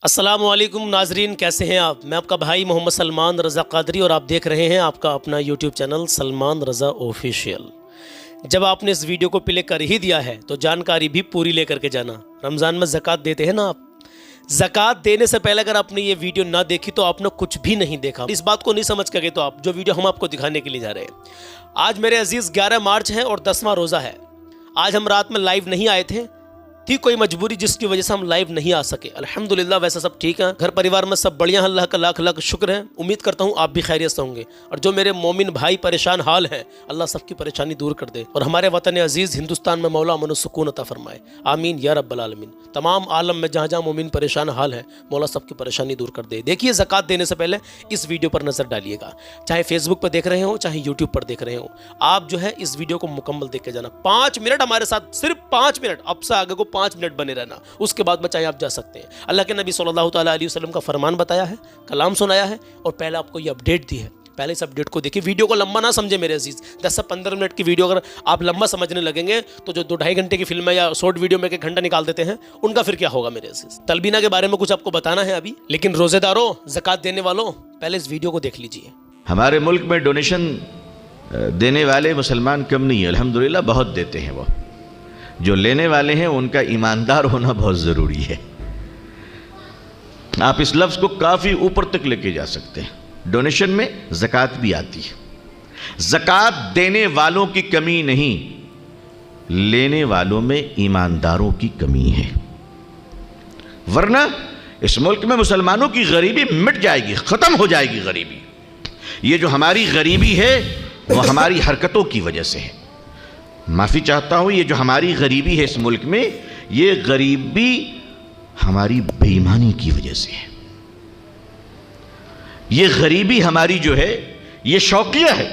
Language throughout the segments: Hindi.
अस्सलामुअलैकुम नाजरीन, कैसे हैं आप। मैं आपका भाई मोहम्मद सलमान रज़ा क़ादरी और आप देख रहे हैं आपका अपना यूट्यूब चैनल सलमान रज़ा ऑफिशियल। जब आपने इस वीडियो को प्ले कर ही दिया है तो जानकारी भी पूरी लेकर के जाना। रमज़ान में ज़कात देते हैं ना आप, ज़कात देने से पहले अगर आपने ये वीडियो ना देखी तो आपने कुछ भी नहीं देखा। इस बात को नहीं समझ कर गए तो आप जो वीडियो हम आपको दिखाने के लिए जा रहे हैं। आज मेरे अजीज़ 11 मार्च है और 10वां रोज़ा है। आज हम रात में लाइव नहीं आए थे, थी कोई मजबूरी जिसकी वजह से हम लाइव नहीं आ सके। अल्हम्दुलिल्लाह वैसे सब ठीक है, घर परिवार में सब बढ़िया, अल्लाह का लाख लाख शुक्र है। उम्मीद करता हूँ आप भी खैरियत से होंगे और जो मेरे मोमिन भाई परेशान हाल हैं अल्लाह सबकी परेशानी दूर कर दे और हमारे वतन अजीज़ हिंदुस्तान में मौला अमन सुकून अता फरमाए, आमीन या रब्बल आलमीन। तमाम आलम में जहाँ जहाँ मोमिन परेशान हाल है मौला सबकी परेशानी दूर कर दे। देखिए, ज़कात देने से पहले इस वीडियो पर नज़र डालिएगा, चाहे फेसबुक पर देख रहे हो चाहे यूट्यूब पर देख रहे हो। आप जो है इस वीडियो को मुकम्मल देख के जाना। 5 मिनट हमारे साथ, सिर्फ 5 मिनट, अब से आगे को 5 मिनट बने रहना, उसके बाद बचाए आप जा सकते हैं। अल्लाह के नबी सल्लल्लाहु अलैहि वसल्लम का फरमान बताया है, कलाम सुनाया है और पहले आपको ये अपडेट दी है। पहले इस अपडेट को देखिए, वीडियो को लंबा ना समझे मेरे अजीज। 10 से 15 मिनट की वीडियो अगर आप लंबा समझने लगेंगे तो जो 2-2.5 घंटे की फिल्म है या शॉर्ट वीडियो में 1 घंटा निकाल देते हैं उनका फिर क्या होगा मेरे अजीज। तलबीना के बारे में कुछ आपको बताना है अभी, लेकिन रोजेदारों, ज़कात देने वालों, पहले इस वीडियो को देख लीजिए। हमारे मुल्क में डोनेशन देने वाले मुसलमान कम नहीं है, अल्हम्दुलिल्लाह बहुत देते हैं। वो जो लेने वाले हैं उनका ईमानदार होना बहुत ज़रूरी है। आप इस लफ्ज़ को काफ़ी ऊपर तक लेके जा सकते हैं। डोनेशन में ज़कात भी आती है। ज़कात देने वालों की कमी नहीं, लेने वालों में ईमानदारों की कमी है। वरना इस मुल्क में मुसलमानों की गरीबी मिट जाएगी, ख़त्म हो जाएगी गरीबी। ये जो हमारी गरीबी है वो हमारी हरकतों की वजह से है। माफ़ी चाहता हूँ, ये जो हमारी गरीबी है इस मुल्क में, ये गरीबी हमारी बेईमानी की वजह से है। ये गरीबी हमारी जो है ये शौकिया है,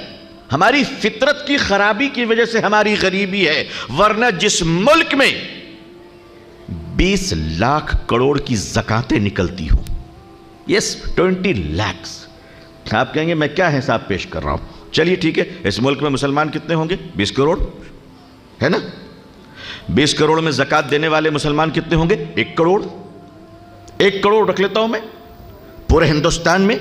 हमारी फितरत की खराबी की वजह से हमारी गरीबी है। वरना जिस मुल्क में 20 लाख करोड़ की ज़कातें निकलती हो, यस 20 लाख, आप कहेंगे मैं क्या हिसाब पेश कर रहा हूं। चलिए ठीक है, इस मुल्क में मुसलमान कितने होंगे? 20 करोड़ है ना। 20 करोड़ में ज़कात देने वाले मुसलमान कितने होंगे? 1 करोड़। 1 करोड़ रख लेता हूं मैं पूरे हिंदुस्तान में,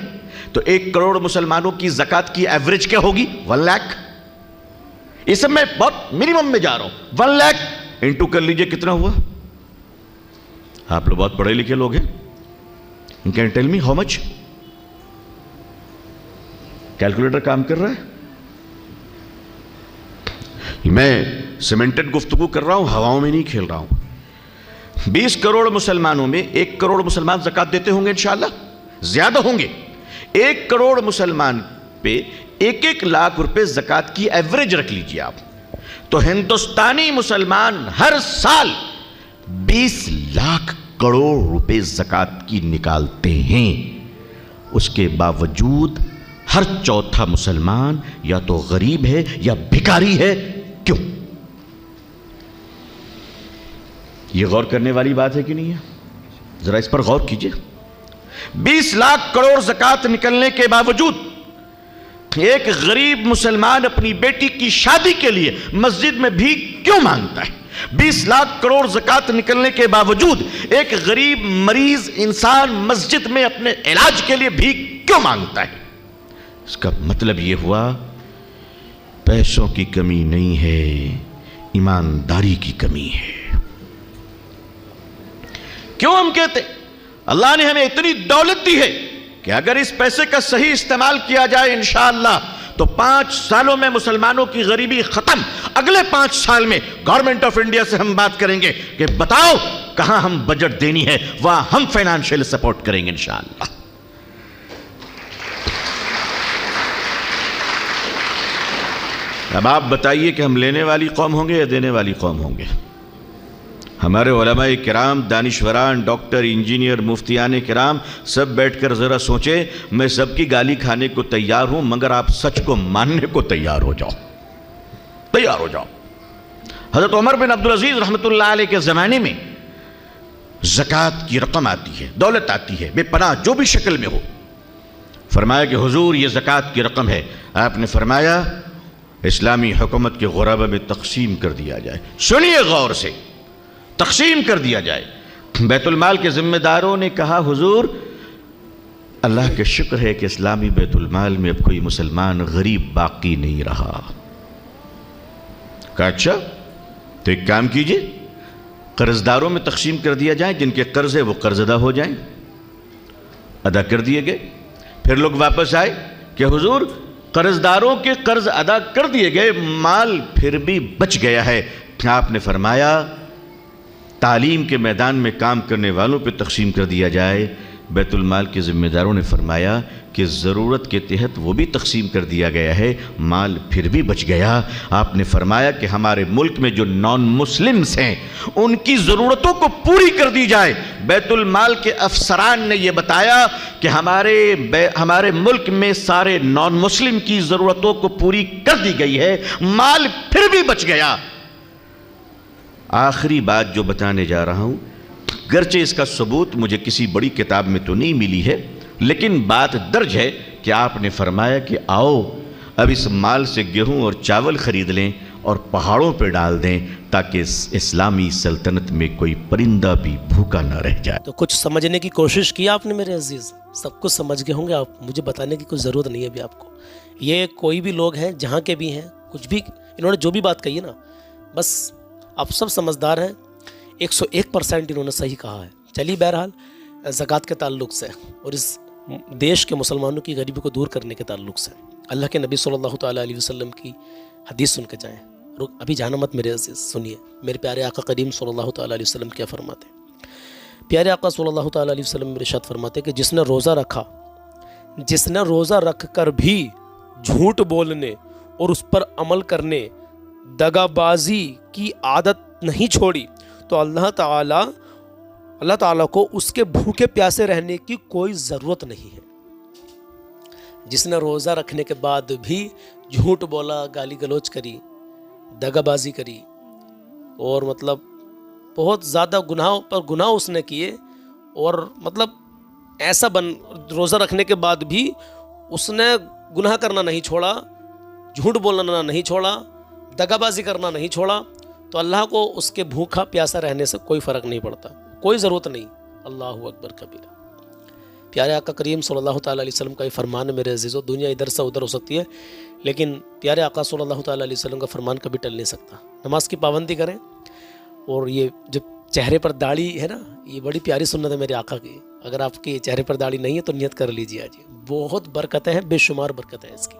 तो 1 करोड़ मुसलमानों की ज़कात की एवरेज क्या होगी? 1 लाख। इस सब मैं बहुत मिनिमम में जा रहा हूं। 1 लाख इंटू कर लीजिए, कितना हुआ? आप लोग बहुत पढ़े लिखे लोग हैं, can tell me how much? Calculator काम कर रहा है? मैं सीमेंटेड गुफ्तगू कर रहा हूं, हवाओं में नहीं खेल रहा हूं। 20 करोड़ मुसलमानों में 1 करोड़ मुसलमान ज़कात देते होंगे, इंशाअल्लाह ज्यादा होंगे। 1 करोड़ मुसलमान पे 1-1 लाख रुपए ज़कात की एवरेज रख लीजिए आप, तो हिंदुस्तानी मुसलमान हर साल 20 लाख करोड़ रुपए ज़कात की निकालते हैं। उसके बावजूद हर चौथा मुसलमान या तो गरीब है या भिखारी है। क्यों? यह गौर करने वाली बात है कि नहीं है? जरा इस पर गौर कीजिए। 20 लाख करोड़ ज़कात निकलने के बावजूद एक गरीब मुसलमान अपनी बेटी की शादी के लिए मस्जिद में भीख क्यों मांगता है? 20 लाख करोड़ ज़कात निकलने के बावजूद एक गरीब मरीज इंसान मस्जिद में अपने इलाज के लिए भीख क्यों मांगता है? इसका मतलब यह हुआ पैसों की कमी नहीं है, ईमानदारी की कमी है। क्यों हम कहते अल्लाह ने हमें इतनी दौलत दी है कि अगर इस पैसे का सही इस्तेमाल किया जाए इंशाअल्लाह तो 5 सालों में मुसलमानों की गरीबी खत्म। अगले 5 साल में गवर्नमेंट ऑफ इंडिया से हम बात करेंगे कि बताओ कहां हम बजट देनी है, वहां हम फाइनेंशियल सपोर्ट करेंगे इंशाअल्लाह। अब आप बताइए कि हम लेने वाली कौम होंगे या देने वाली कौम होंगे? हमारे उलमाए किराम, दानिशवरान, डॉक्टर, इंजीनियर, मुफ्तियान किराम सब बैठकर ज़रा सोचें। मैं सबकी गाली खाने को तैयार हूं, मगर आप सच को मानने को तैयार हो जाओ, तैयार हो जाओ। हज़रत उमर बिन अब्दुल अजीज़ रहमतुल्लाह अलैह के ज़माने में ज़कात की रकम आती है, दौलत आती है बेपनाह, जो भी शक्ल में हो। फरमाया कि हुजूर ये ज़कात की रकम है। आपने फरमाया इस्लामी हुकूमत के गुराबा में तकसीम कर दिया जाए। सुनिए गौर से, तकसीम कर दिया जाए। बैतुल माल के जिम्मेदारों ने कहा, हुजूर अल्लाह के शुक्र है कि इस्लामी बैतुल माल में अब कोई मुसलमान गरीब बाकी नहीं रहा। कहा अच्छा तो एक काम कीजिए, कर्जदारों में तकसीम कर दिया जाए, जिनके कर्ज है वो कर्ज अदा हो जाएं। अदा कर दिए गए। फिर लोग वापस आए कि हुजूर कर्जदारों के कर्ज अदा कर दिए गए, माल फिर भी बच गया है। आपने फरमाया तालीम के मैदान में काम करने वालों पे तकसीम कर दिया जाए। बैतुल माल के ज़िम्मेदारों ने फरमाया कि ज़रूरत के तहत वो भी तकसीम कर दिया गया है, माल फिर भी बच गया। आपने फरमाया कि हमारे मुल्क में जो नॉन मुस्लिम्स हैं उनकी ज़रूरतों को पूरी कर दी जाए। बैतुल माल के अफसरान ने यह बताया कि हमारे मुल्क में सारे नॉन मुस्लिम की ज़रूरतों को पूरी कर दी गई है, माल फिर भी बच गया। आखिरी बात जो बताने जा रहा हूँ, गर्चे इसका सबूत मुझे किसी बड़ी किताब में तो नहीं मिली है, लेकिन बात दर्ज है कि आपने फरमाया कि आओ अब इस माल से गेहूं और चावल ख़रीद लें और पहाड़ों पर डाल दें ताकि इस्लामी सल्तनत में कोई परिंदा भी भूखा न रह जाए। तो कुछ समझने की कोशिश की आपने मेरे अजीज़, सब कुछ समझ गए होंगे आप, मुझे बताने की कुछ ज़रूरत नहीं है अभी आपको। ये कोई भी लोग हैं जहाँ के भी हैं, कुछ भी इन्होंने जो भी बात कही है ना, बस आप सब समझदार हैं, 101% इन्होंने सही कहा है। चलिए बहरहाल ज़कात के ताल्लुक़ से और इस देश के मुसलमानों की गरीबी को दूर करने के ताल्लुक़ से अल्लाह के नबी सल्लल्लाहु ताला अलैहि वसल्लम की हदीस सुन के जाएँ। रुक अभी जाना मत मेरे अज़ीज़, सुनिए मेरे प्यारे आका करीम सल्लल्लाहु ताला अलैहि वसल्लम क्या फरमाते हैं। प्यारे आका सल्लल्लाहु ताला अलैहि वसल्लम मेरे इरशाद फरमाते हैं कि जिसने रोज़ा रख कर भी झूठ बोलने और उस पर अमल करने, दगाबाजी की आदत नहीं छोड़ी, तो अल्लाह ताला को उसके भूखे प्यासे रहने की कोई ज़रूरत नहीं है। जिसने रोज़ा रखने के बाद भी झूठ बोला, गाली गलौज करी, दगाबाजी करी और मतलब बहुत ज़्यादा गुनाह पर गुनाह उसने किए, और मतलब ऐसा रोज़ा रखने के बाद भी उसने गुनाह करना नहीं छोड़ा, झूठ बोलना नहीं छोड़ा, दगाबाजी करना नहीं छोड़ा, तो अल्लाह को उसके भूखा प्यासा रहने से कोई फ़र्क नहीं पड़ता, कोई ज़रूरत नहीं। अल्लाहु अकबर कबीरा। प्यारे आका करीम सल्लल्लाहु ताला अलैहि वसल्लम का ये फरमान है मेरे अजीज़ों। दुनिया इधर से उधर हो सकती है, लेकिन प्यारे आका सल्लल्लाहु ताला अलैहि वसल्लम का फरमान कभी टल नहीं सकता। नमाज की पाबंदी करें, और ये जो चेहरे पर दाढ़ी है ना, ये बड़ी प्यारी सुन्नत है मेरे आका की। अगर आपके चेहरे पर दाढ़ी नहीं है तो नियत कर लीजिए आज, बहुत बरकतें हैं, बेशुमार बरकतें हैं इसकी।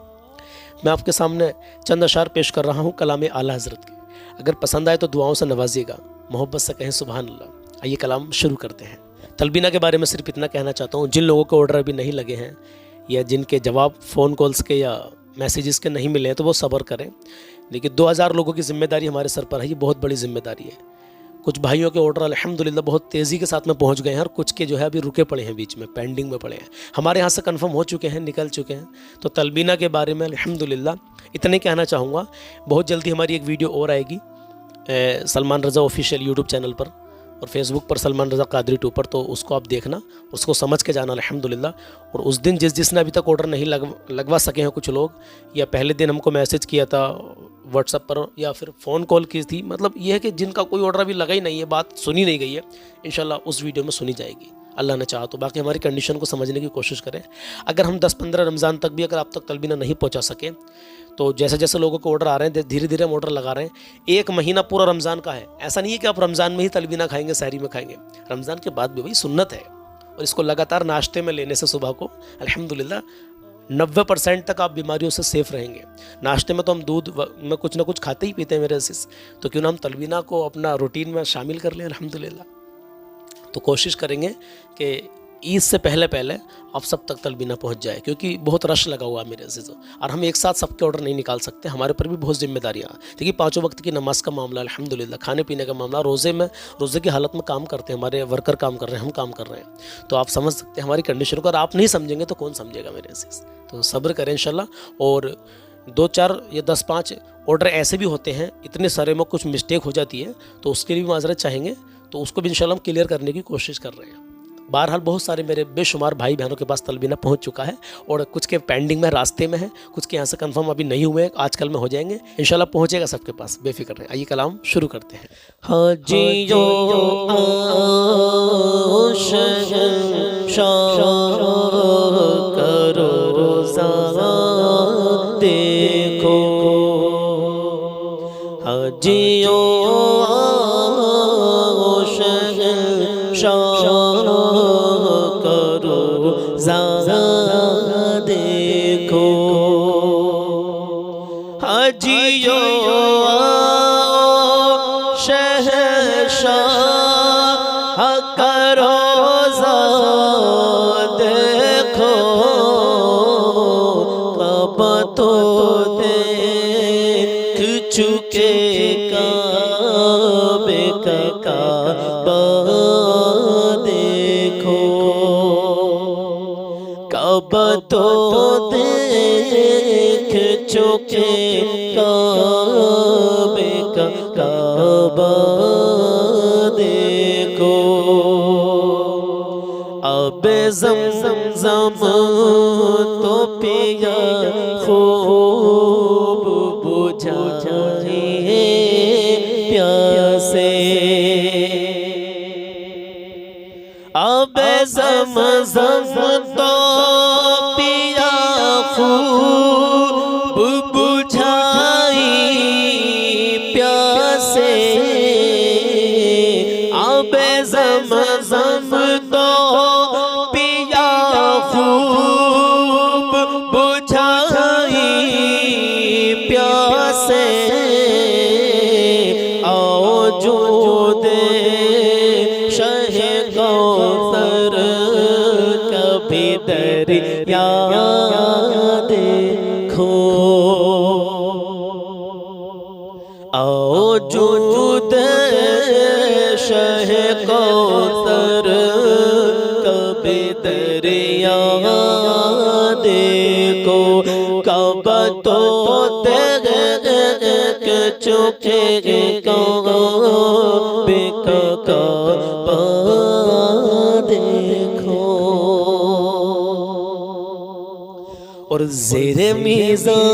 मैं आपके सामने चंद अशार पेश कर रहा हूँ कलाम आला हज़रत के। अगर पसंद आए तो दुआओं से नवाजिएगा, मोहब्बत से कहें सुभान अल्लाह। आइए कलाम शुरू करते हैं। तलबीना के बारे में सिर्फ इतना कहना चाहता हूँ, जिन लोगों के ऑर्डर अभी नहीं लगे हैं या जिनके जवाब फ़ोन कॉल्स के या मैसेजेस के नहीं मिले हैं तो वो सब्र करें। देखिए 2000 लोगों की ज़िम्मेदारी हमारे सर पर है, ये बहुत बड़ी ज़िम्मेदारी है। कुछ भाइयों के ऑर्डर अल्हम्दुलिल्लाह बहुत तेज़ी के साथ में पहुंच गए हैं, और कुछ के जो है अभी रुके पड़े हैं, बीच में पेंडिंग में पड़े हैं। हमारे यहाँ से कंफर्म हो चुके हैं, निकल चुके हैं। तो तलबीना के बारे में अल्हम्दुलिल्लाह इतने कहना चाहूँगा। बहुत जल्दी हमारी एक वीडियो और आएगी सलमान रज़ा ऑफिशियल यूट्यूब चैनल पर और फेसबुक पर सलमान रज़ा कादरी 2 पर, तो उसको आप देखना, उसको समझ के जाना अल्हम्दुलिल्लाह। और उस दिन जिसने अभी तक ऑर्डर नहीं लगवा सके हैं कुछ लोग, या पहले दिन हमको मैसेज किया था व्हाट्सएप पर या फिर फ़ोन कॉल की थी, मतलब ये है कि जिनका कोई ऑर्डर अभी लगा ही नहीं है, बात सुनी नहीं गई है, इंशाल्लाह उस वीडियो में सुनी जाएगी अल्लाह ने चाहा तो। बाकी हमारी कंडीशन को समझने की कोशिश करें। अगर हम 10-15 रमज़ान तक भी अगर आप तक तलबीना नहीं पहुँचा सके, तो जैसे जैसे लोगों को ऑर्डर आ रहे हैं धीरे धीरे हम ऑर्डर लगा रहे हैं। 1 महीना पूरा रमज़ान का है, ऐसा नहीं है कि आप रमज़ान में ही तलबीना खाएंगे, सहरी में खाएंगे, रमज़ान के बाद भी भाई सुन्नत है। और इसको लगातार नाश्ते में लेने से सुबह को अल्हम्दुलिल्लाह 90% तक आप बीमारियों से सेफ़ रहेंगे। नाश्ते में तो हम दूध में कुछ ना कुछ खाते ही पीते हैं मेरे अज़ीज़, तो क्यों ना हम तलबीना को अपना रूटीन में शामिल कर लें अल्हम्दुलिल्लाह। तो कोशिश करेंगे कि ईद से पहले आप सब तक तलबीना पहुंच जाए, क्योंकि बहुत रश लगा हुआ है मेरे अज़ीज़ों, और हम एक साथ सबके ऑर्डर नहीं निकाल सकते, हमारे पर भी बहुत जिम्मेदारियाँ। देखिए 5 वक्त की नमाज का मामला, अल्हम्दुलिल्लाह खाने पीने का मामला, रोज़े की हालत में काम करते हैं, हमारे वर्कर काम कर रहे हैं, हम काम कर रहे हैं, तो आप समझ सकते हैं हमारी कंडीशन को। अगर आप नहीं समझेंगे तो कौन समझेगा मेरे अज़ीज़। तो सब्र करें इंशाल्लाह। और 2-4 या 10-5 ऑर्डर ऐसे भी होते हैं, इतने सारे में कुछ मिस्टेक हो जाती है, तो उसके लिए भी माजरत चाहेंगे, तो उसको भी इंशाल्लाह हम क्लियर करने की कोशिश कर रहे हैं। बहरहाल बहुत सारे मेरे बेशुमार भाई बहनों के पास तलबीना पहुंच चुका है और कुछ के पेंडिंग में, रास्ते में है, कुछ के यहाँ से कंफर्म अभी नहीं हुए, आजकल में हो जाएंगे इंशाल्लाह, पहुंचेगा सबके पास, बेफिक्र रहें। आइए कलाम शुरू करते हैं। हाजियो करो रोज़ा देखो, हाजियो करो ज़रा देखो, हाजियो शहंशाह करो ज़रा देखो, कब तो देख चुके काबे का काबा देखो, कब तो देख चुके काबे का काबा देखो, अब ज़मज़म तो पिया खूब बुझाए प्यासे, अब ज़मज़म तो पिया खूब बुझाई प्यासे, अब ज़मज़म तो पिया खूब बुझाई प्यासे, आओ जो दे शहे कौसर कभी दरिया देखो, आओ जो दे शहे कौसर कभी दरिया देखो, कब तो देख चुके काबे का काबा देखो, और ज़ेरे मेज़ाब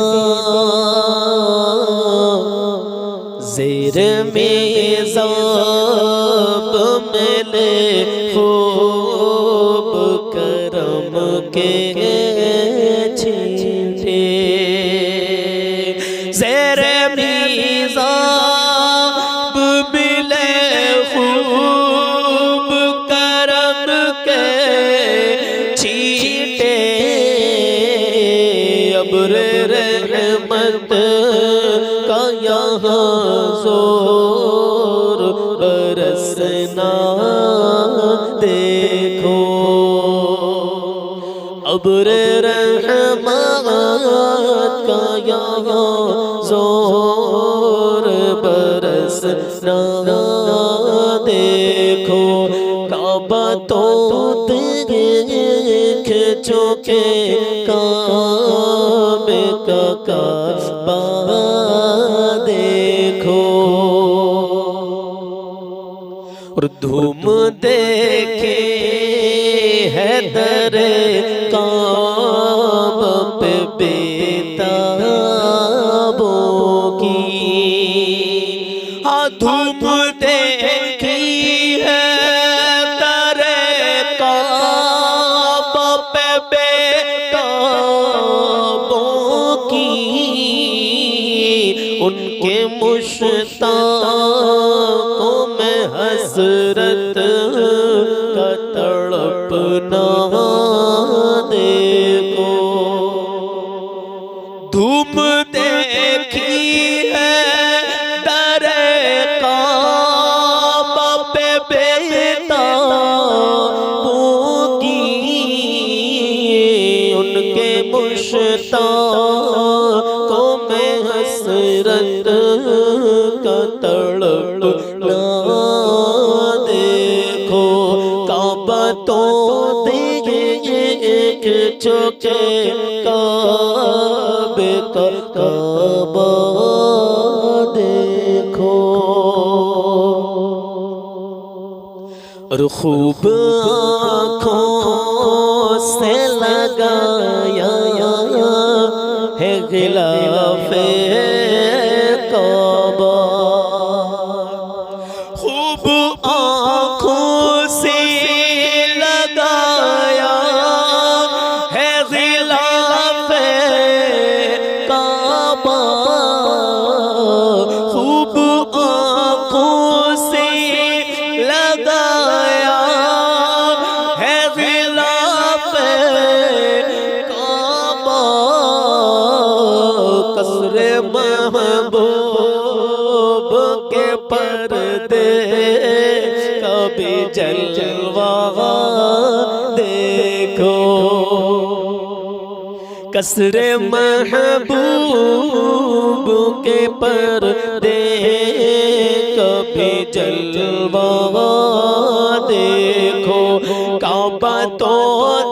मिले खूब करम के छींटे, ज़ेरे मेज़ाब मिले खूब करम के छींटे, अब्र रहमत का यहाँ ज़ोर बरसना देखो, अब्र रहमत का यहाँ ज़ोर बरसना देखो, काबा तो देख चुके काबे का काबा देखो, और धूम देखे है दरे काबा पे बेताबों की, हाँ धूम देखी है दरे काबा पे बेताबों की, उनके मुश्ताकों में हसरत का तड़पना देखो, धूम देखी है दरे काबा पे बेताबों की, उनके मुश्ताकों में हसरत का तड़पना देखो, काबा तो देख चुके काबे का काबा देखो, और खूब आँखों से लगाया है गिलाफे काबा। खूब आँखों से लगाया है गिलाफे काबा। खूब आँखों से लगाया है गिलाफे काबा। कसरे महबूब के पर्दे कभी जलवा देखो। कसरे महबूब के पर्दे कभी जलवा देखो। काबा तो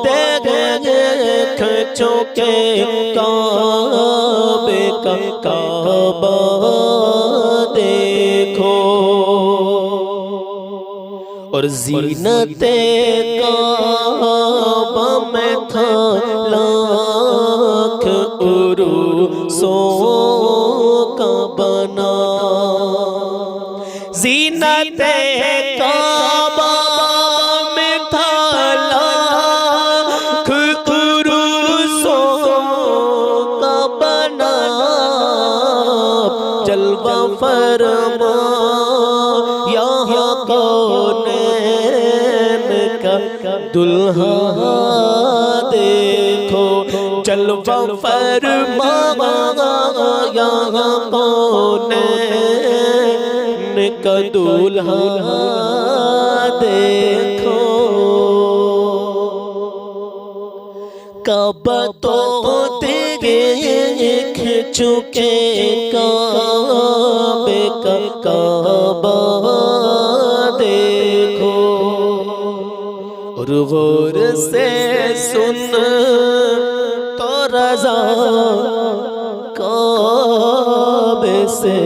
देख चुके काबे का काबा देखो। और ज़ीनते काबा में था लाख उरूसों का बना। ज़ीनते काबा में था लाख उरूसों का बना। जलवा फरमा यहाँ कौनैन का दुल्हा देखो। जलवा फरमा यहाँ कौनैन का दुल्हा देखो। काबा तो देख चुके काबे का काबा देखो। और गौर से सुन तो रज़ा काबे से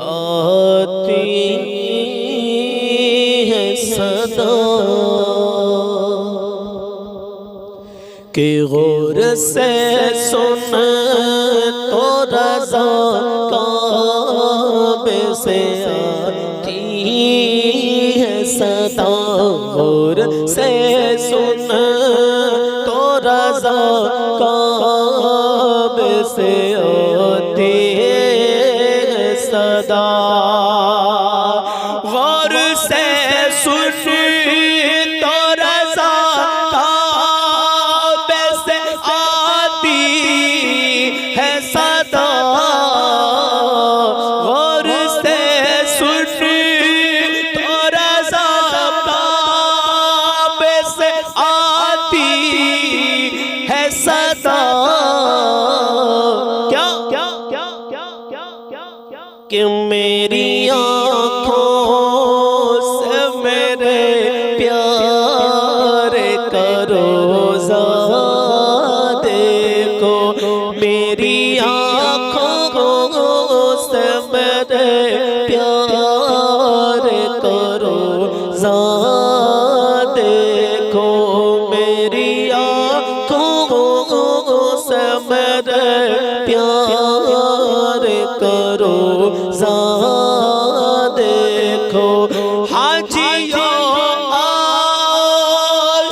आती है सदा। कि गौर से सुन तो रज़ा काबे से आती है सदा। गौर से सुन तो रज़ा काबे से आती है सदा। गौर से सुन तो रज़ा काबे से आती है सदा। गौर से सुन तो रज़ा काबे से आती है सदा। क्या क्या क्या क्या क्या क्या क्या कि मेरी आँखों से मेरे प्यार करो ज़रा देखो। मेरी आँखों से मेरे प्यार करो ज़रा देखो। मेरी आँखों से मेरे प्यार करो ज़रा देखो। हाजियो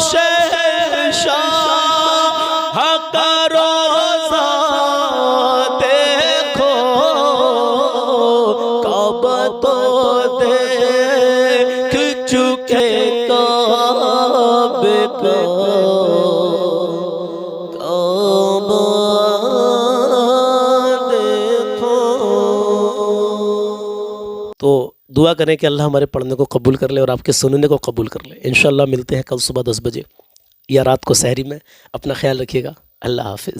शहंशाह करो ज़रा देखो। काबा तो देख चुके काबे का काबा देखो। तो दुआ करें कि अल्लाह हमारे पढ़ने को कबूल कर ले और आपके सुनने को कबूल कर ले। इंशाअल्लाह मिलते हैं कल सुबह 10 बजे या रात को सहरी में। अपना ख्याल रखिएगा। अल्लाह हाफिज़।